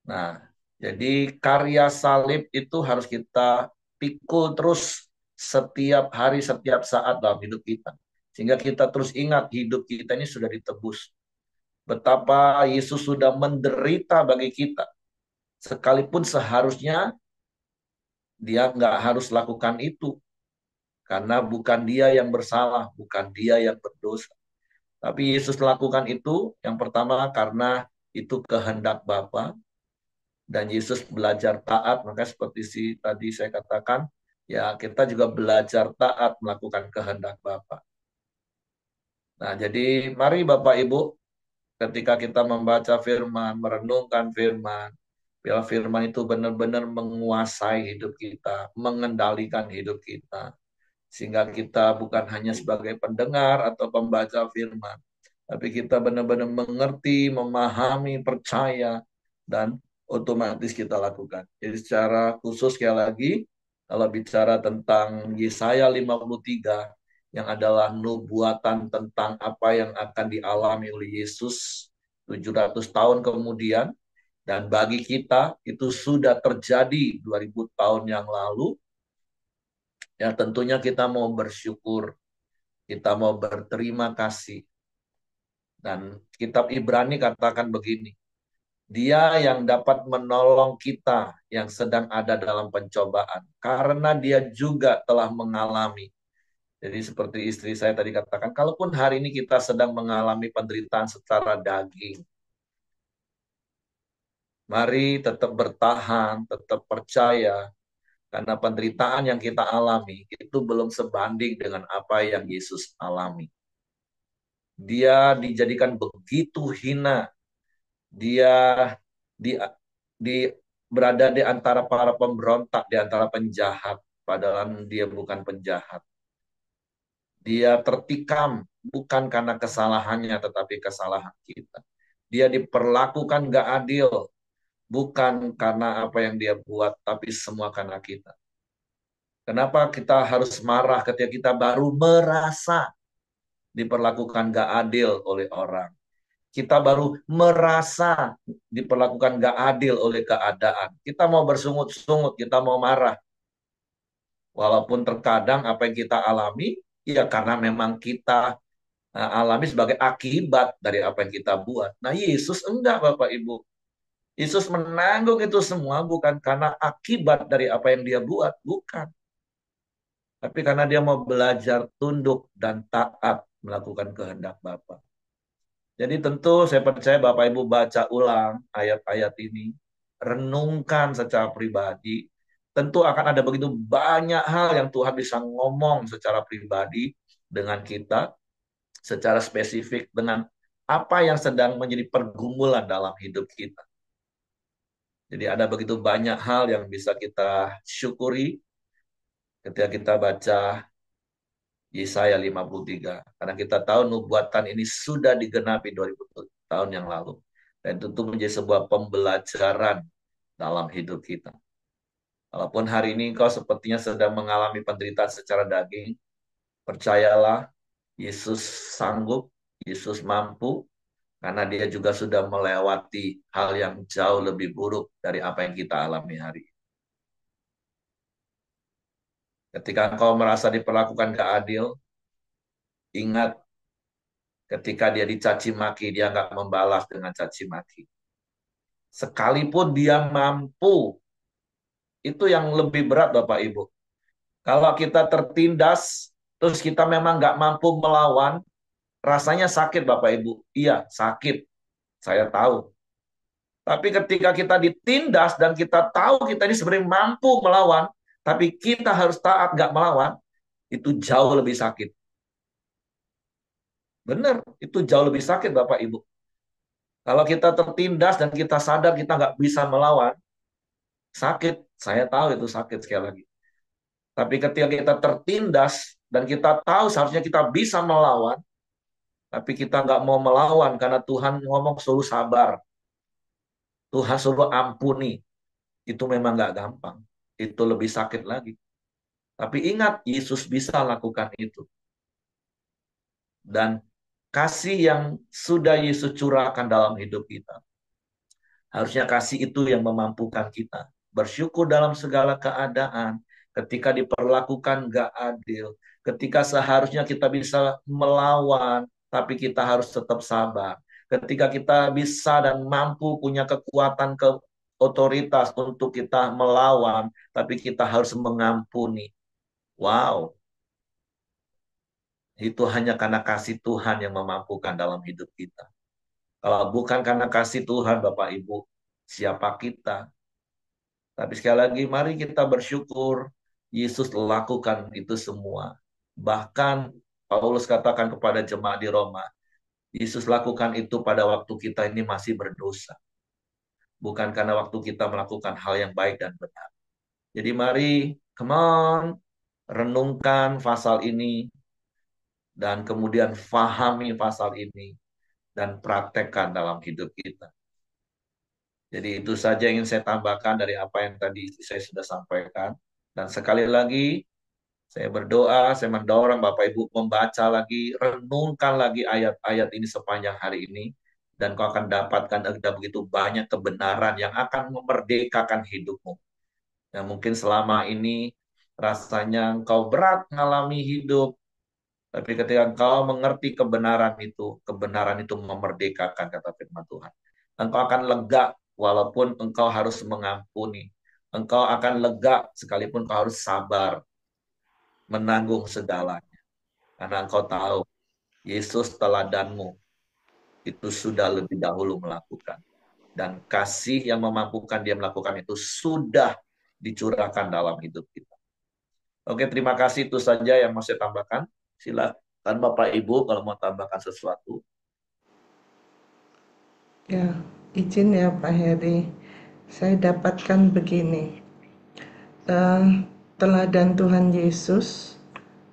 Nah, jadi karya salib itu harus kita pikul terus setiap hari, setiap saat dalam hidup kita. Sehingga kita terus ingat hidup kita ini sudah ditebus. Betapa Yesus sudah menderita bagi kita. Sekalipun seharusnya dia nggak harus lakukan itu. Karena bukan dia yang bersalah, bukan dia yang berdosa. Tapi Yesus lakukan itu yang pertama karena itu kehendak Bapa. Dan Yesus belajar taat, maka seperti tadi saya katakan, ya kita juga belajar taat melakukan kehendak Bapa. Nah, jadi mari Bapak Ibu, ketika kita membaca firman, merenungkan firman, Biar firman itu benar-benar menguasai hidup kita, mengendalikan hidup kita. Sehingga kita bukan hanya sebagai pendengar atau pembaca firman, tapi kita benar-benar mengerti, memahami, percaya, dan otomatis kita lakukan. Jadi secara khusus sekali lagi, kalau bicara tentang Yesaya 53, yang adalah nubuatan tentang apa yang akan dialami oleh Yesus 700 tahun kemudian, dan bagi kita itu sudah terjadi 2000 tahun yang lalu, ya tentunya kita mau bersyukur, kita mau berterima kasih. Dan kitab Ibrani katakan begini, dia yang dapat menolong kita yang sedang ada dalam pencobaan, karena dia juga telah mengalami. Jadi seperti istri saya tadi katakan, kalaupun hari ini kita sedang mengalami penderitaan secara daging, mari tetap bertahan, tetap percaya, karena penderitaan yang kita alami itu belum sebanding dengan apa yang Yesus alami. Dia dijadikan begitu hina. Dia di, di berada di antara para pemberontak, di antara penjahat, padahal dia bukan penjahat. Dia tertikam bukan karena kesalahannya, tetapi kesalahan kita. Dia diperlakukan gak adil, bukan karena apa yang dia buat, tapi semua karena kita. Kenapa kita harus marah ketika kita baru merasa diperlakukan gak adil oleh orang? Kita baru merasa diperlakukan gak adil oleh keadaan. Kita mau bersungut-sungut, kita mau marah. Walaupun terkadang apa yang kita alami, ya karena memang kita alami sebagai akibat dari apa yang kita buat. Nah, Yesus enggak, Bapak Ibu. Yesus menanggung itu semua bukan karena akibat dari apa yang dia buat, bukan. Tapi karena dia mau belajar tunduk dan taat melakukan kehendak Bapa. Jadi tentu saya percaya Bapak Ibu baca ulang ayat-ayat ini, renungkan secara pribadi, tentu akan ada begitu banyak hal yang Tuhan bisa ngomong secara pribadi dengan kita, secara spesifik dengan apa yang sedang menjadi pergumulan dalam hidup kita. Jadi ada begitu banyak hal yang bisa kita syukuri ketika kita baca Yesaya 53. Karena kita tahu nubuatan ini sudah digenapi 2000 tahun yang lalu. Dan tentu menjadi sebuah pembelajaran dalam hidup kita. Walaupun hari ini kau sepertinya sedang mengalami penderitaan secara daging, percayalah Yesus sanggup, Yesus mampu, karena dia juga sudah melewati hal yang jauh lebih buruk dari apa yang kita alami hari ini. Ketika engkau merasa diperlakukan gak adil, ingat ketika dia dicaci maki, dia nggak membalas dengan caci maki. Sekalipun dia mampu, itu yang lebih berat Bapak Ibu. Kalau kita tertindas, terus kita memang nggak mampu melawan, rasanya sakit Bapak Ibu. Iya, sakit. Saya tahu. Tapi ketika kita ditindas dan kita tahu kita ini sebenarnya mampu melawan, tapi kita harus taat nggak melawan, itu jauh lebih sakit. Benar, itu jauh lebih sakit Bapak Ibu. Kalau kita tertindas dan kita sadar kita nggak bisa melawan, sakit. Saya tahu itu sakit sekali lagi. Tapi ketika kita tertindas dan kita tahu seharusnya kita bisa melawan, tapi kita nggak mau melawan karena Tuhan ngomong suruh sabar. Tuhan suruh ampuni. Itu memang nggak gampang. Itu lebih sakit lagi. Tapi ingat, Yesus bisa lakukan itu. Dan kasih yang sudah Yesus curahkan dalam hidup kita. Harusnya kasih itu yang memampukan kita. Bersyukur dalam segala keadaan. Ketika diperlakukan gak adil. Ketika seharusnya kita bisa melawan, tapi kita harus tetap sabar. Ketika kita bisa dan mampu punya kekuatan ke otoritas untuk kita melawan, tapi kita harus mengampuni. Wow, itu hanya karena kasih Tuhan yang memampukan dalam hidup kita. Kalau bukan karena kasih Tuhan, Bapak Ibu, siapa kita? Tapi sekali lagi, mari kita bersyukur Yesus lakukan itu semua. Bahkan Paulus katakan kepada jemaat di Roma, Yesus lakukan itu pada waktu kita ini masih berdosa. bukan karena waktu kita melakukan hal yang baik dan benar. Jadi mari, come on, renungkan pasal ini, dan kemudian fahami pasal ini, dan praktekkan dalam hidup kita. Jadi itu saja yang ingin saya tambahkan dari apa yang tadi saya sudah sampaikan. Dan sekali lagi, saya berdoa, saya mendorong Bapak Ibu membaca lagi, renungkan lagi ayat-ayat ini sepanjang hari ini. Dan kau akan dapatkan ada begitu banyak kebenaran yang akan memerdekakan hidupmu. Yang mungkin selama ini rasanya engkau berat mengalami hidup, tapi ketika engkau mengerti kebenaran itu memerdekakan, kata firman Tuhan. Engkau akan lega walaupun engkau harus mengampuni. Engkau akan lega sekalipun engkau harus sabar, menanggung segalanya. Karena engkau tahu, Yesus teladanmu itu sudah lebih dahulu melakukan. Dan kasih yang memampukan dia melakukan itu sudah dicurahkan dalam hidup kita. Oke, terima kasih. Itu saja yang mau saya tambahkan. Silakan Bapak Ibu kalau mau tambahkan sesuatu. Ya, izin ya Pak Heri. Saya dapatkan begini. Eh, Teladan Tuhan Yesus,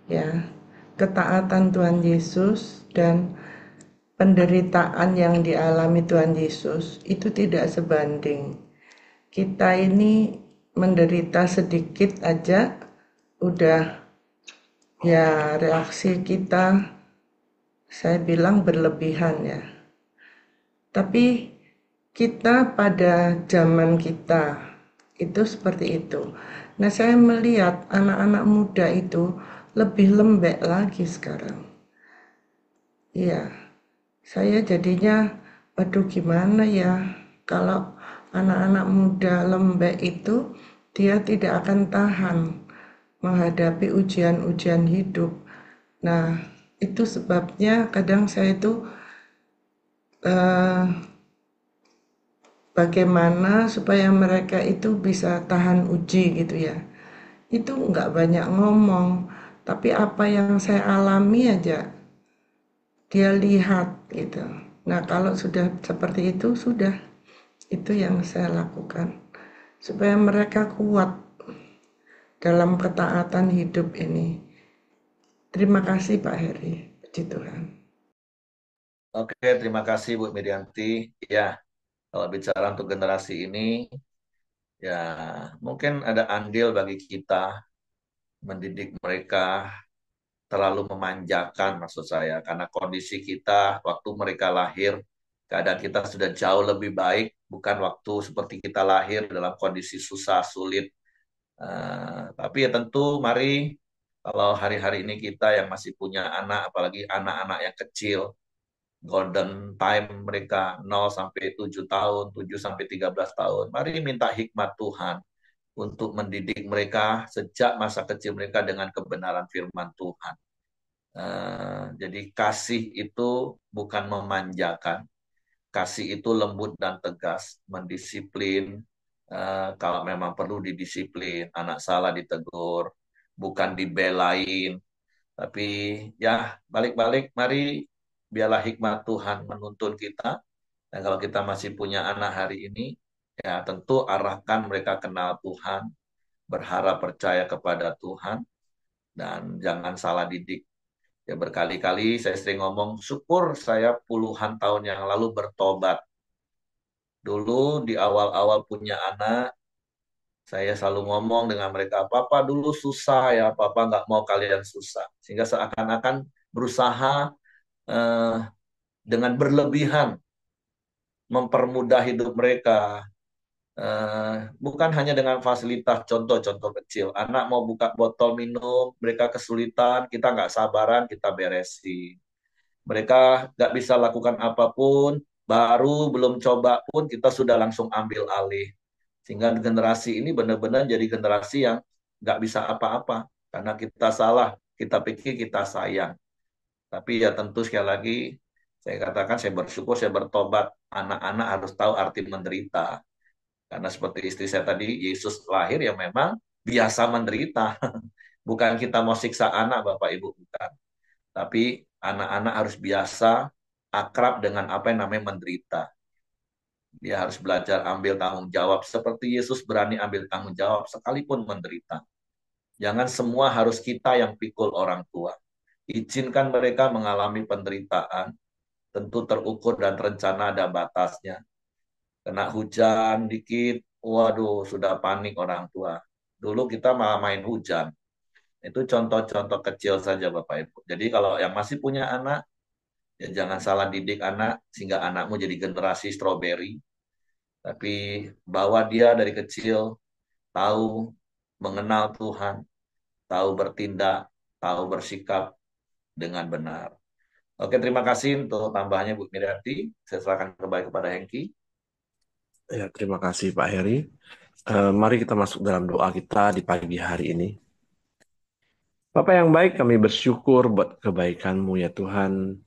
ya, ketaatan Tuhan Yesus dan penderitaan yang dialami Tuhan Yesus itu tidak sebanding. Kita ini menderita sedikit aja udah, ya, reaksi kita saya bilang berlebihan ya. Tapi kita pada zaman kita itu seperti itu. Nah, saya melihat anak-anak muda itu lebih lembek lagi sekarang. Iya, saya jadinya, aduh gimana ya, kalau anak-anak muda lembek itu, dia tidak akan tahan menghadapi ujian-ujian hidup. Nah, itu sebabnya kadang saya itu eh, bagaimana supaya mereka itu bisa tahan uji gitu ya. Itu nggak banyak ngomong, tapi apa yang saya alami aja dia lihat gitu. Nah, kalau sudah seperti itu, sudah itu yang saya lakukan supaya mereka kuat dalam ketaatan hidup ini. Terima kasih Pak Heri, puji Tuhan. Oke, terima kasih Bu Mirianti. Ya, kalau bicara untuk generasi ini, ya mungkin ada andil bagi kita mendidik mereka terlalu memanjakan maksud saya. Karena kondisi kita waktu mereka lahir, keadaan kita sudah jauh lebih baik, bukan waktu seperti kita lahir dalam kondisi susah, sulit. Tapi ya tentu mari kalau hari-hari ini kita yang masih punya anak, apalagi anak-anak yang kecil, golden time mereka 0 sampai 7 tahun, 7 sampai 13 tahun. Mari minta hikmat Tuhan untuk mendidik mereka sejak masa kecil mereka dengan kebenaran firman Tuhan. Jadi kasih itu bukan memanjakan, kasih itu lembut dan tegas, mendisiplin. Kalau memang perlu didisiplin, anak salah ditegur, bukan dibelain. Tapi ya balik-balik, mari biarlah hikmat Tuhan menuntun kita. Dan kalau kita masih punya anak hari ini, ya tentu arahkan mereka kenal Tuhan, berharap percaya kepada Tuhan, dan jangan salah didik. Ya berkali-kali saya sering ngomong, syukur saya puluhan tahun yang lalu bertobat. Dulu di awal-awal punya anak, saya selalu ngomong dengan mereka, Papa dulu susah ya, Papa nggak mau kalian susah. Sehingga seakan-akan berusaha eh, dengan berlebihan mempermudah hidup mereka. Bukan hanya dengan fasilitas contoh-contoh kecil. Anak mau buka botol minum, mereka kesulitan, kita nggak sabaran, kita beresin. Mereka nggak bisa lakukan apapun, baru belum coba pun kita sudah langsung ambil alih. Sehingga generasi ini benar-benar jadi generasi yang nggak bisa apa-apa. Karena kita salah, kita pikir kita sayang. Tapi ya tentu sekali lagi, saya katakan saya bersyukur, saya bertobat. Anak-anak harus tahu arti menderita. Karena seperti istri saya tadi, Yesus lahir ya memang biasa menderita. Bukan kita mau siksa anak, Bapak Ibu, bukan. Tapi anak-anak harus biasa akrab dengan apa yang namanya menderita. Dia harus belajar ambil tanggung jawab seperti Yesus berani ambil tanggung jawab sekalipun menderita. Jangan semua harus kita yang pikul orang tua. Izinkan mereka mengalami penderitaan, tentu terukur dan terencana ada batasnya. Kena hujan dikit, waduh sudah panik orang tua. Dulu kita malah main hujan. Itu contoh-contoh kecil saja Bapak Ibu. Jadi kalau yang masih punya anak, ya jangan salah didik anak sehingga anakmu jadi generasi stroberi. Tapi bawa dia dari kecil tahu mengenal Tuhan, tahu bertindak, tahu bersikap dengan benar. Oke, terima kasih untuk tambahannya Bu Mirianti. Saya serahkan kembali kepada Hengki. Ya, terima kasih Pak Heri. Mari kita masuk dalam doa kita di pagi hari ini. Bapak yang baik, kami bersyukur buat kebaikan-Mu ya Tuhan.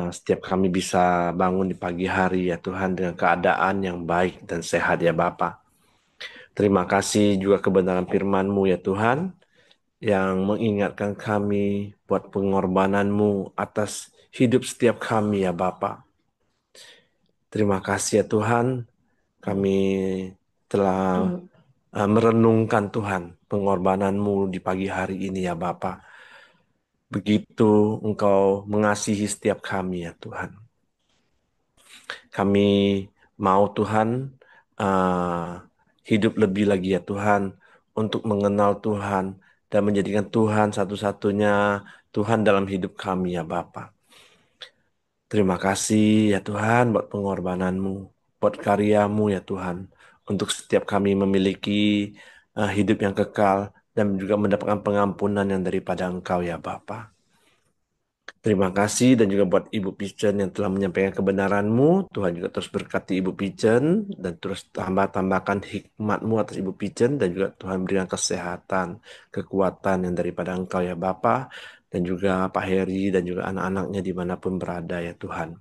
Setiap kami bisa bangun di pagi hari ya Tuhan dengan keadaan yang baik dan sehat ya Bapak. Terima kasih juga kebenaran firman-Mu ya Tuhan, yang mengingatkan kami buat pengorbanan-Mu atas hidup setiap kami ya Bapa. Terima kasih ya Tuhan, kami telah merenungkan Tuhan pengorbanan-Mu di pagi hari ini ya Bapa. Begitu Engkau mengasihi setiap kami ya Tuhan. Kami mau Tuhan hidup lebih lagi ya Tuhan untuk mengenal Tuhan dan menjadikan Tuhan satu-satunya Tuhan dalam hidup kami ya Bapa. Terima kasih ya Tuhan buat pengorbanan-Mu, buat karya-Mu ya Tuhan, untuk setiap kami memiliki hidup yang kekal dan juga mendapatkan pengampunan yang daripada Engkau ya Bapa. Terima kasih dan juga buat Ibu Pichen yang telah menyampaikan kebenaran-Mu. Tuhan juga terus berkati Ibu Pichen dan terus tambahkan hikmat-Mu atas Ibu Pichen dan juga Tuhan berikan kesehatan, kekuatan yang daripada Engkau ya Bapa dan juga Pak Heri dan juga anak-anaknya dimanapun berada ya Tuhan.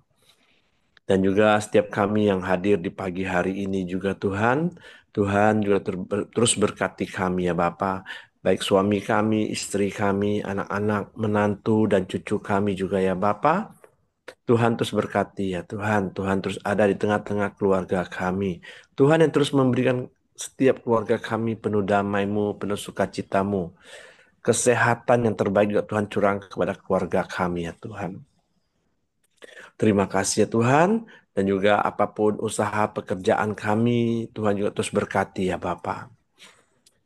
Dan juga setiap kami yang hadir di pagi hari ini juga Tuhan, Tuhan juga terus berkati kami ya Bapa, baik suami kami, istri kami, anak-anak, menantu, dan cucu kami juga ya Bapa. Tuhan terus berkati ya Tuhan, Tuhan terus ada di tengah-tengah keluarga kami. Tuhan yang terus memberikan setiap keluarga kami penuh damai-Mu, penuh sukacita-Mu. Kesehatan yang terbaik juga Tuhan curang kepada keluarga kami ya Tuhan. Terima kasih ya Tuhan, dan juga apapun usaha pekerjaan kami, Tuhan juga terus berkati ya Bapa.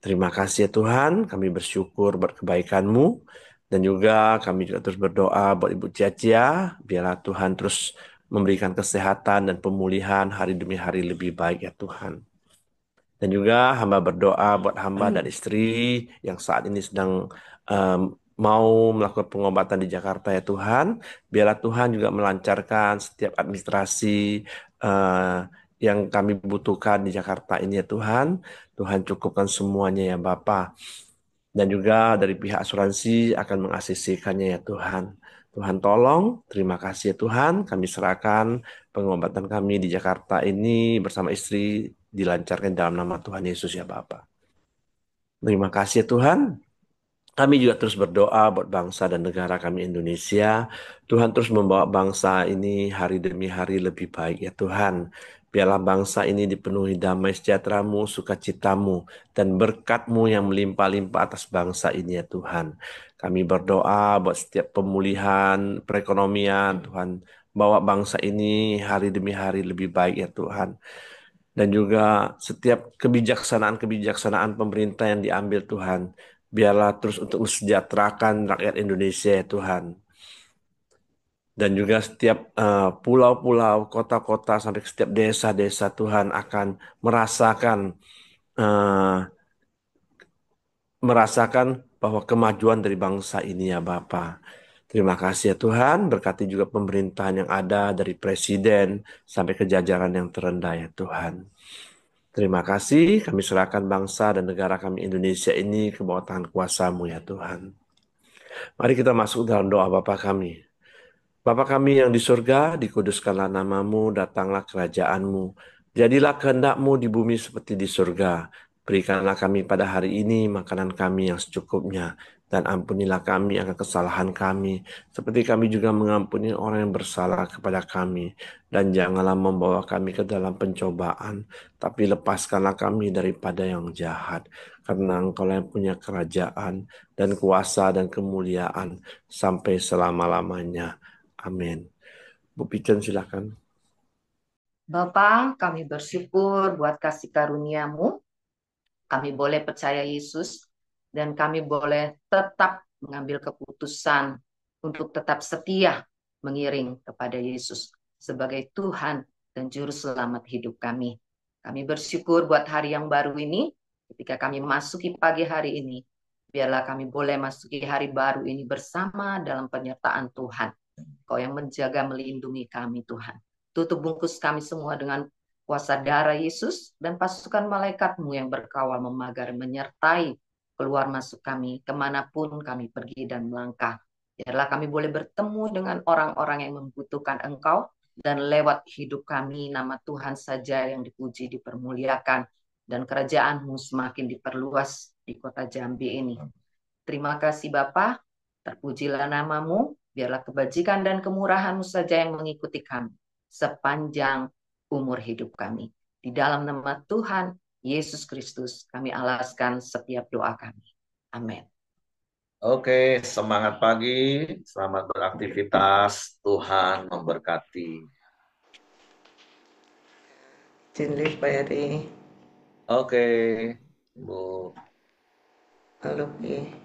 Terima kasih ya Tuhan, kami bersyukur buat kebaikan-Mu, dan juga kami juga terus berdoa buat Ibu Cia-Cia, biarlah Tuhan terus memberikan kesehatan dan pemulihan hari demi hari lebih baik ya Tuhan. Dan juga hamba berdoa buat hamba dan istri yang saat ini sedang mau melakukan pengobatan di Jakarta ya Tuhan. Biarlah Tuhan juga melancarkan setiap administrasi yang kami butuhkan di Jakarta ini ya Tuhan. Tuhan cukupkan semuanya ya Bapa. Dan juga dari pihak asuransi akan mengasisikannya ya Tuhan. Tuhan tolong, terima kasih ya Tuhan. Kami serahkan pengobatan kami di Jakarta ini bersama istri dilancarkan dalam nama Tuhan Yesus ya Bapa. Terima kasih ya Tuhan. Kami juga terus berdoa buat bangsa dan negara kami Indonesia. Tuhan terus membawa bangsa ini hari demi hari lebih baik ya Tuhan. Biarlah bangsa ini dipenuhi damai sejahtera-Mu, sukacita-Mu, dan berkat-Mu yang melimpah-limpah atas bangsa ini ya Tuhan. Kami berdoa buat setiap pemulihan perekonomian, Tuhan. Bawa bangsa ini hari demi hari lebih baik ya Tuhan. Dan juga setiap kebijaksanaan-kebijaksanaan pemerintah yang diambil Tuhan, biarlah terus untuk mensejahterakan rakyat Indonesia ya Tuhan. Dan juga setiap pulau-pulau, kota-kota, sampai ke setiap desa-desa Tuhan akan uh, merasakan bahwa kemajuan dari bangsa ini ya Bapa. Terima kasih ya Tuhan, berkati juga pemerintahan yang ada dari presiden sampai ke jajaran yang terendah ya Tuhan. Terima kasih, kami serahkan bangsa dan negara kami Indonesia ini ke bawah tangan kuasa-Mu ya Tuhan. Mari kita masuk dalam doa Bapa kami. Bapa kami yang di surga, dikuduskanlah nama-Mu, datanglah kerajaan-Mu. Jadilah kehendak-Mu di bumi seperti di surga. Berikanlah kami pada hari ini makanan kami yang secukupnya. dan ampunilah kami akan kesalahan kami, seperti kami juga mengampuni orang yang bersalah kepada kami. Dan janganlah membawa kami ke dalam pencobaan, tapi lepaskanlah kami daripada yang jahat. Karena Engkau yang punya kerajaan dan kuasa dan kemuliaan sampai selama-lamanya. Amin. Bu Pican silakan. Bapa, kami bersyukur buat kasih karunia-Mu. Kami boleh percaya Yesus dan kami boleh tetap mengambil keputusan untuk tetap setia mengiring kepada Yesus sebagai Tuhan dan Juru Selamat hidup kami. Kami bersyukur buat hari yang baru ini, ketika kami masuki pagi hari ini, biarlah kami boleh masuki hari baru ini bersama dalam penyertaan Tuhan. Kau yang menjaga melindungi kami Tuhan. Tutup bungkus kami semua dengan kuasa darah Yesus dan pasukan malaikatmu yang berkawal memagar menyertai keluar masuk kami kemanapun kami pergi dan melangkah. Biarlah kami boleh bertemu dengan orang-orang yang membutuhkan Engkau dan lewat hidup kami nama Tuhan saja yang dipuji dipermuliakan dan kerajaan-Mu semakin diperluas di kota Jambi ini. Terima kasih Bapa, terpujilah namamu, biarlah kebajikan dan kemurahan-Mu saja yang mengikuti kami sepanjang umur hidup kami. Di dalam nama Tuhan Yesus Kristus kami alaskan setiap doa kami. Amin. Oke, semangat pagi, selamat beraktivitas, Tuhan memberkati. Izin live Pak Eri. Oke, Bu. Halo, Pi.